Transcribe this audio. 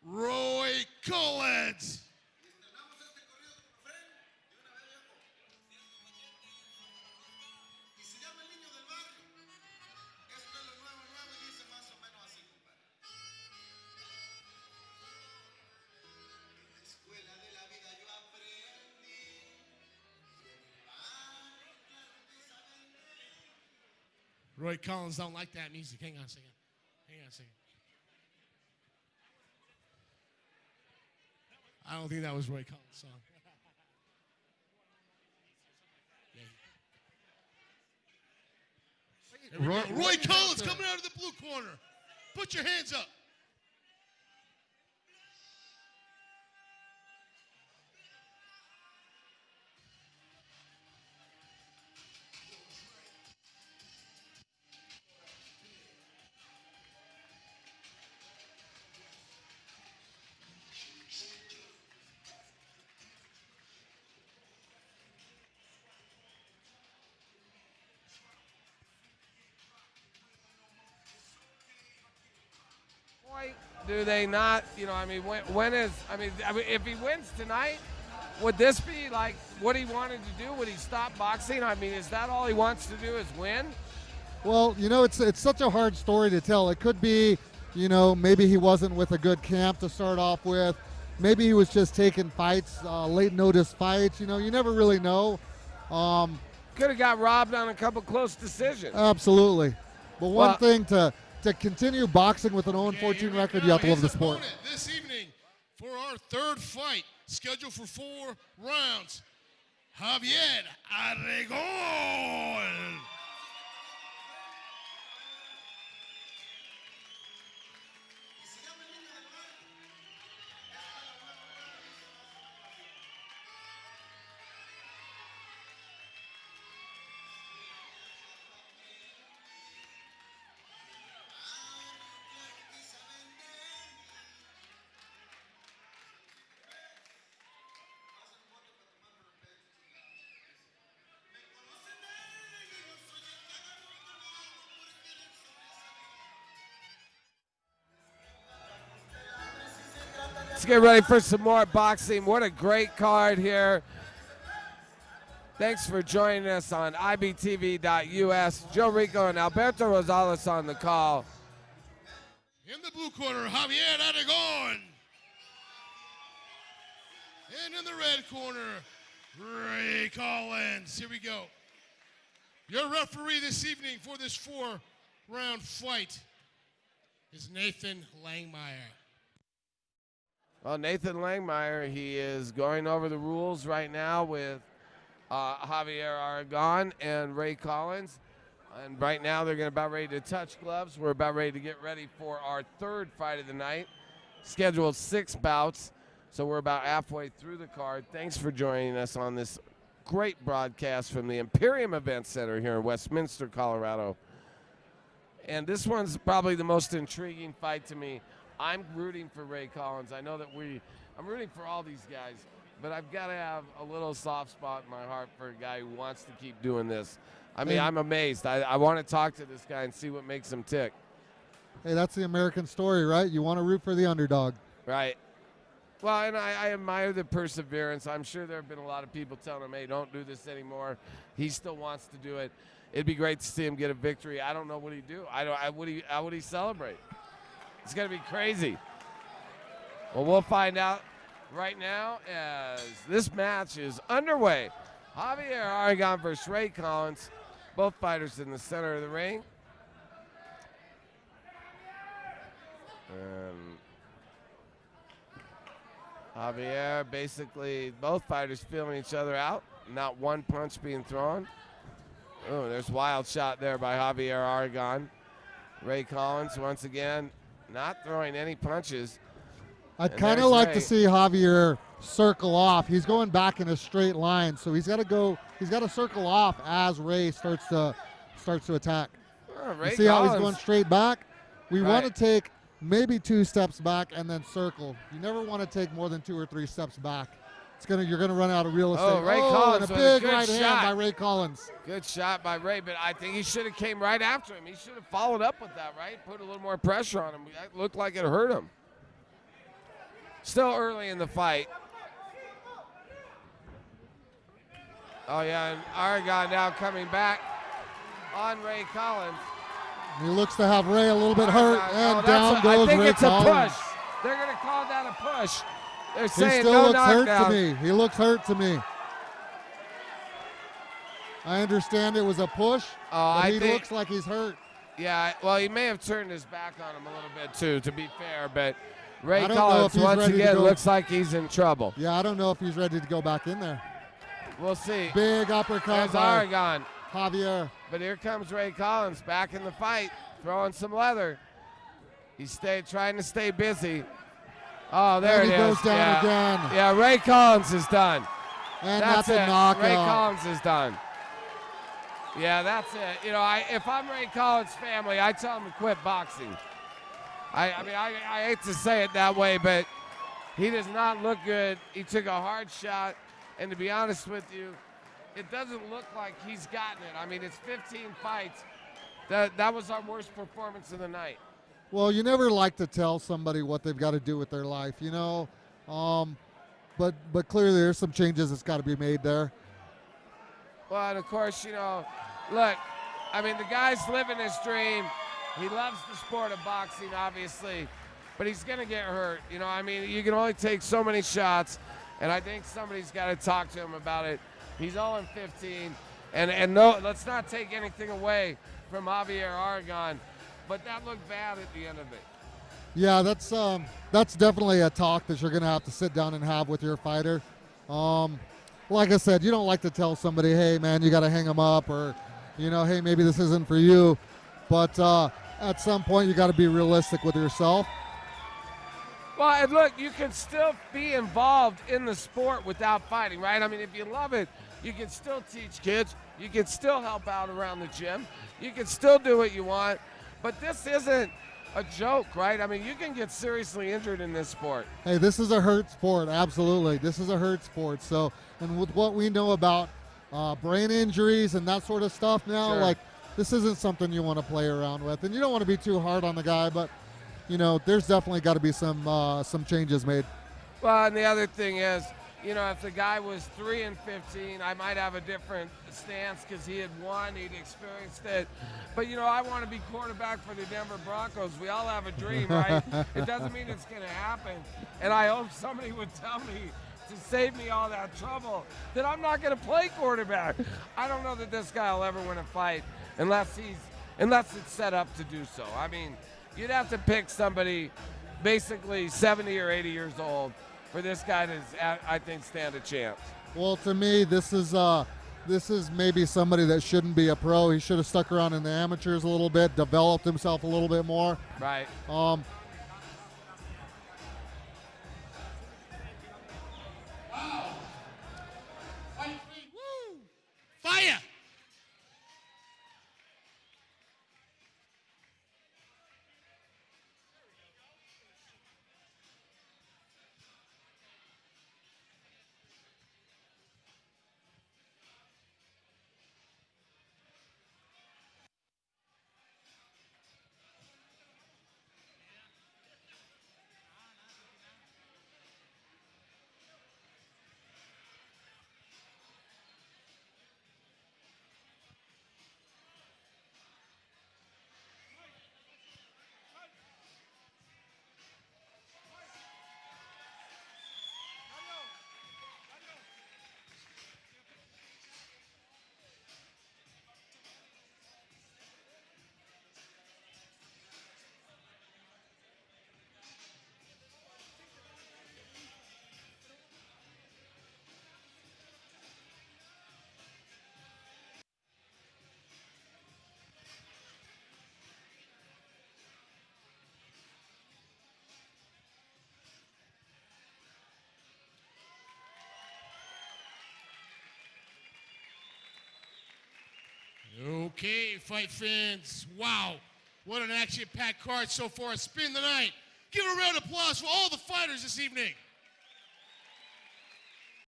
Roy Collins. Roy Collins don't like that music. Hang on a second. Hang on a second. I don't think that was Roy Collins' song. Roy Collins coming out of the blue corner. Put your hands up. Do they not? You know, I mean, when is? I mean, if he wins tonight, would this be like what he wanted to do? Would he stop boxing? I mean, is that all he wants to do is win? Well, you know, it's such a hard story to tell. It could be, you know, maybe he wasn't with a good camp to start off with. Maybe he was just taking fights, late notice fights. You know, you never really know. Could have got robbed on a couple close decisions. Absolutely. But one thing to continue boxing with an 0-14 record, you have to love the sport. This evening for our third fight, scheduled for 4 rounds, Javier Aragon. Let's get ready for some more boxing. What a great card here. Thanks for joining us on ibtv.us. Joe Rico and Alberto Rosales on the call. In the blue corner, Javier Aragon. And in the red corner, Ray Collins. Here we go. Your referee this evening for this 4-round fight is Nathan Langmeyer. Well, Nathan Langmeyer, he is going over the rules right now with Javier Aragon and Ray Collins. And right now they're about ready to touch gloves. We're about ready to get ready for our third fight of the night. Scheduled 6 bouts, so we're about halfway through the card. Thanks for joining us on this great broadcast from the Imperium Event Center here in Westminster, Colorado. And this one's probably the most intriguing fight to me. I'm rooting for Ray Collins. I know that I'm rooting for all these guys, but I've got to have a little soft spot in my heart for a guy who wants to keep doing this. I mean, I'm amazed. I want to talk to this guy and see what makes him tick. Hey, that's the American story, right? You want to root for the underdog. Right. Well, and I admire the perseverance. I'm sure there have been a lot of people telling him, hey, don't do this anymore. He still wants to do it. It'd be great to see him get a victory. I don't know what he'd do. How would he celebrate? It's going to be crazy. Well, we'll find out right now as this match is underway. Javier Aragon versus Ray Collins. Both fighters in the center of the ring. Javier, basically, both fighters feeling each other out. Not one punch being thrown. Oh, there's a wild shot there by Javier Aragon. Ray Collins, once again, not throwing any punches. I'd kind of like to see Javier circle off. He's going back in a straight line, so he's got to circle off as Ray starts to attack. Ray see Collins, how he's going straight back? We want to take maybe 2 steps back and then circle. You never want to take more than 2 or 3 steps back. You're gonna run out of real estate. Ray Collins, and a big right shot. hand by Ray Collins. Good shot by Ray, but I think he should have came right after him. He should have followed up with that, right? Put a little more pressure on him. That looked like it hurt him. Still early in the fight. Oh, yeah, and Aragon now coming back on Ray Collins. He looks to have Ray a little bit hurt, and down goes I think Ray it's Collins. a push. They're going to call that a push. They're saying He still no looks knockdown. hurt to me. He looks hurt to me. I understand it was a push, but he looks like he's hurt. Yeah, well, he may have turned his back on him a little bit, too, to be fair. But Ray I don't know Collins, if he's once ready to again, go. looks like he's in trouble. Yeah, I don't know if he's ready to go back in there. We'll see. Big uppercut There's by Aragon. Javier. But here comes Ray Collins back in the fight, throwing some leather. He's trying to stay busy. Oh, there And it he is. goes down again. Yeah, Ray Collins is done. And That's that's a it. knockout. Ray Collins is done. Yeah, that's it. You know, if I'm Ray Collins' family, I tell him to quit boxing. I mean, I hate to say it that way, but he does not look good. He took a hard shot, and to be honest with you, it doesn't look like he's gotten it. I mean, it's 15 fights. That was our worst performance of the night. Well, you never like to tell somebody what they've got to do with their life, you know. But clearly there's some changes that's got to be made there. Well, and of course, you know, look, I mean, the guy's living his dream. He loves the sport of boxing, obviously, but he's going to get hurt. You know, I mean, you can only take so many shots, and I think somebody's got to talk to him about it. He's 0-15, and no, let's not take anything away from Javier Aragon, but that looked bad at the end of it. Yeah, that's definitely a talk that you're going to have to sit down and have with your fighter. Like I said, you don't like to tell somebody, hey, man, you got to hang him up, or, you know, hey, maybe this isn't for you. But at some point, you got to be realistic with yourself. Well, and look, you can still be involved in the sport without fighting, right? I mean, if you love it, you can still teach kids. You can still help out around the gym. You can still do what you want. But this isn't a joke, right? I mean, you can get seriously injured in this sport. Hey, this is a hurt sport, absolutely. This is a hurt sport. So, and with what we know about brain injuries and that sort of stuff now, Sure. like, this isn't something you want to play around with. And you don't want to be too hard on the guy, but, you know, there's definitely got to be some changes made. Well, and the other thing is, you know, if the guy was 3-15, I might have a different stance because he had won, he'd experienced it. But, you know, I want to be quarterback for the Denver Broncos. We all have a dream, right? It doesn't mean it's going to happen. And I hope somebody would tell me to save me all that trouble that I'm not going to play quarterback. I don't know that this guy will ever win a fight unless it's set up to do so. I mean, you'd have to pick somebody basically 70 or 80 years old for this guy to, I think, stand a chance. Well, to me, this is maybe somebody that shouldn't be a pro. He should have stuck around in the amateurs a little bit, developed himself a little bit more. Right. Wow. Woo! Fire! Okay, fight fans. Wow. What an action-packed card so far. Spin the night. Give a round of applause for all the fighters this evening.